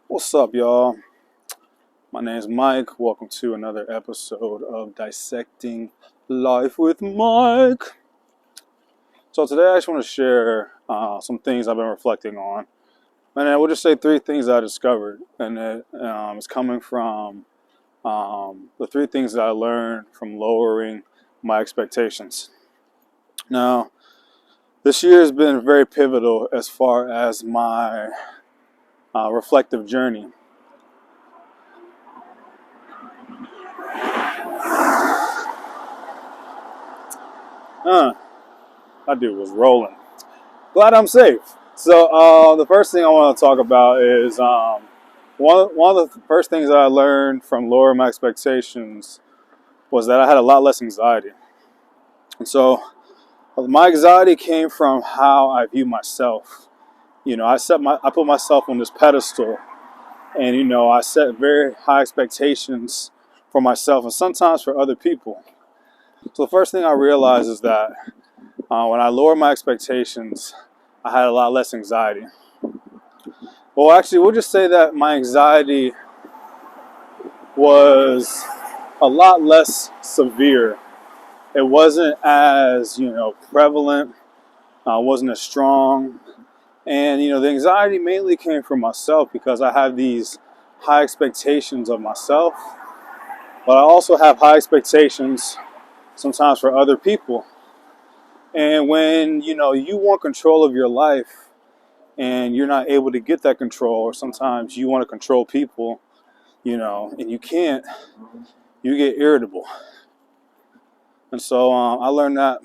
What's up, y'all? My name is Mike. Welcome to another episode of Dissecting Life with Mike. So today I just want to share some things I've been reflecting on. And I will just say three things I discovered. And it's coming from the three things that I learned from lowering my expectations. Now, this year has been very pivotal as far as my reflective journey. That dude was rolling. Glad I'm safe. So the first thing I want to talk about is one of the first things that I learned from lowering my expectations was that I had a lot less anxiety. And so my anxiety came from how I view myself. I put myself on this pedestal, and I set very high expectations for myself and sometimes for other people. So the first thing I realized is that when I lowered my expectations, I had a lot less anxiety. Well, actually, we'll just say that my anxiety was a lot less severe. It wasn't as, prevalent. Wasn't as strong. And, the anxiety mainly came from myself because I have these high expectations of myself. But I also have high expectations sometimes for other people. And when, you want control of your life and you're not able to get that control, or sometimes you want to control people, and you can't, you get irritable. And so I learned that,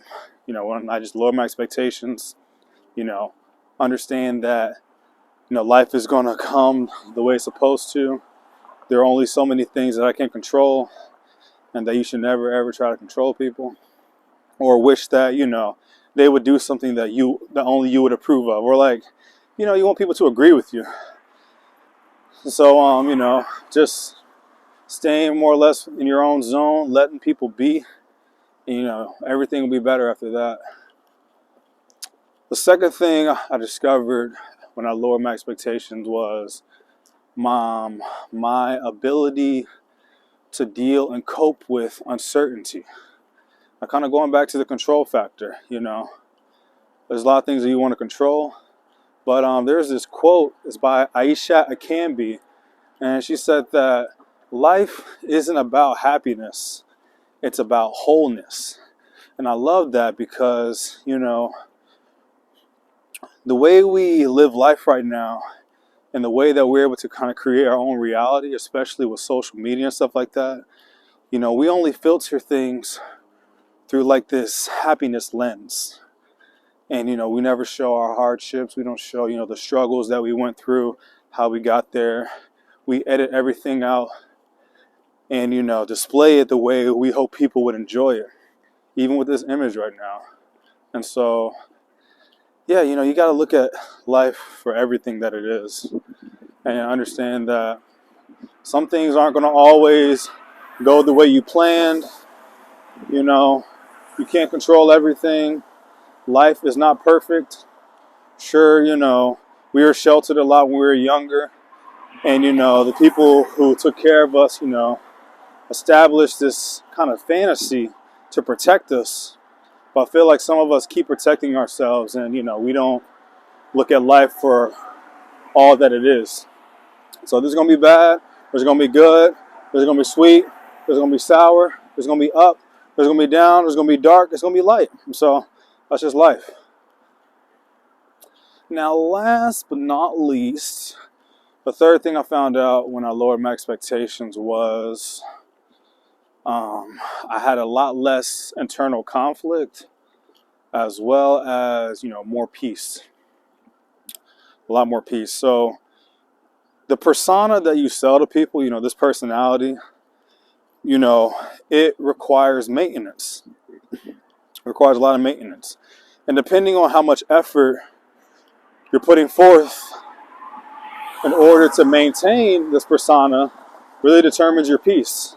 when I just lower my expectations, understand that, life is going to come the way it's supposed to. There are only so many things that I can control, and that you should never, ever try to control people or wish that, they would do something that only you would approve of, or like, you want people to agree with you. So, just staying more or less in your own zone, letting people be, everything will be better after that. The second thing I discovered when I lowered my expectations was my ability to deal and cope with uncertainty. Now, kind of going back to the control factor, there's a lot of things that you want to control, but there's this quote. It's by Aisha Akambi, and she said that life isn't about happiness, it's about wholeness. And I love that because, the way we live life right now and the way that we're able to kind of create our own reality, especially with social media and stuff like that, we only filter things through like this happiness lens. And, we never show our hardships. We don't show, the struggles that we went through, how we got there. We edit everything out and, display it the way we hope people would enjoy it, even with this image right now. And so, yeah, you got to look at life for everything that it is and understand that some things aren't going to always go the way you planned. You can't control everything. Life is not perfect. Sure, we were sheltered a lot when we were younger. And, the people who took care of us, established this kind of fantasy to protect us. But I feel like some of us keep protecting ourselves and, we don't look at life for all that it is. So there's going to be bad. There's going to be good. There's going to be sweet. There's going to be sour. There's going to be up. There's going to be down. There's going to be dark. There's going to be light. So that's just life. Now, last but not least, the third thing I found out when I lowered my expectations was I had a lot less internal conflict, as well as, more peace. A lot more peace. So the persona that you sell to people, this personality, it requires maintenance. It requires a lot of maintenance. And depending on how much effort you're putting forth in order to maintain this persona really determines your peace.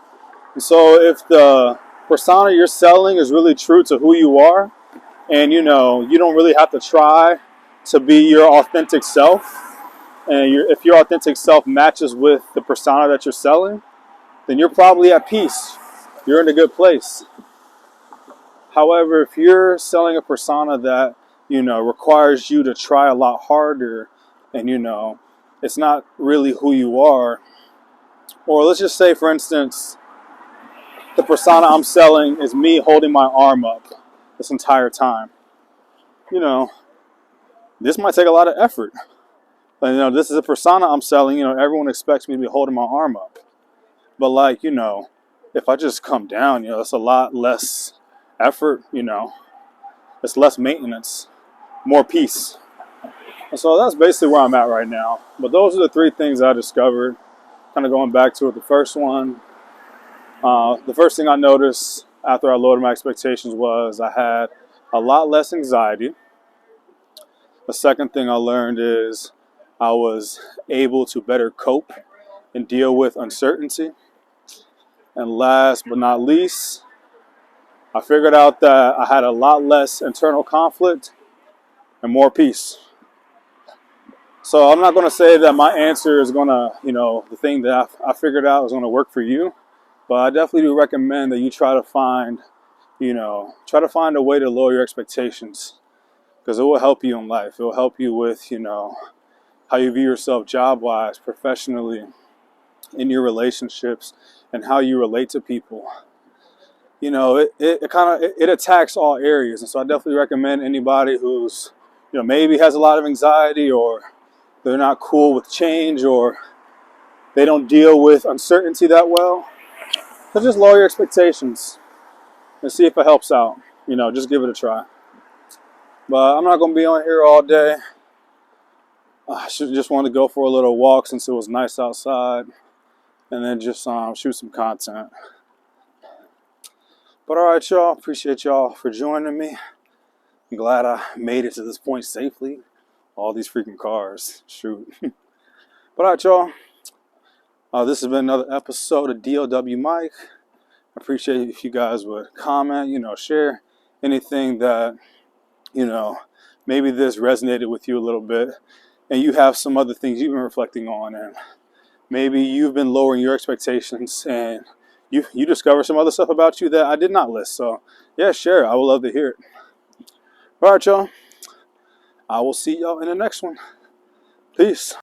And so if the persona you're selling is really true to who you are, and you don't really have to try to be your authentic self, and if your authentic self matches with the persona that you're selling, then you're probably at peace. You're in a good place. However, if you're selling a persona that, requires you to try a lot harder, and, it's not really who you are, or let's just say, for instance, the persona I'm selling is me holding my arm up this entire time. This might take a lot of effort. This is a persona I'm selling. Everyone expects me to be holding my arm up. But if I just come down, it's a lot less effort, it's less maintenance, more peace. And so that's basically where I'm at right now. But those are the three things I discovered. Kind of going back to it, the first one, the first thing I noticed after I lowered my expectations was I had a lot less anxiety. The second thing I learned is I was able to better cope and deal with uncertainty. And last but not least, I figured out that I had a lot less internal conflict and more peace. So I'm not going to say that my answer is going to, the thing that I figured out is going to work for you. But I definitely do recommend that you try to find a way to lower your expectations, because it will help you in life. It will help you with, how you view yourself job-wise, professionally, in your relationships, and how you relate to people. It attacks all areas. And so I definitely recommend anybody who's, maybe has a lot of anxiety, or they're not cool with change, or they don't deal with uncertainty that well, so just lower your expectations and see if it helps out. Just give it a try. But I'm not going to be on here all day. I just wanted to go for a little walk since it was nice outside, and then just shoot some content. But all right, y'all. Appreciate y'all for joining me. I'm glad I made it to this point safely. All these freaking cars. Shoot. But all right, y'all. This has been another episode of DOW Mike. I appreciate it if you guys would comment, share anything that, maybe this resonated with you a little bit, and you have some other things you've been reflecting on, and maybe you've been lowering your expectations, and you discover some other stuff about you that I did not list. So yeah, share. I would love to hear it. All right, y'all. I will see y'all in the next one. Peace.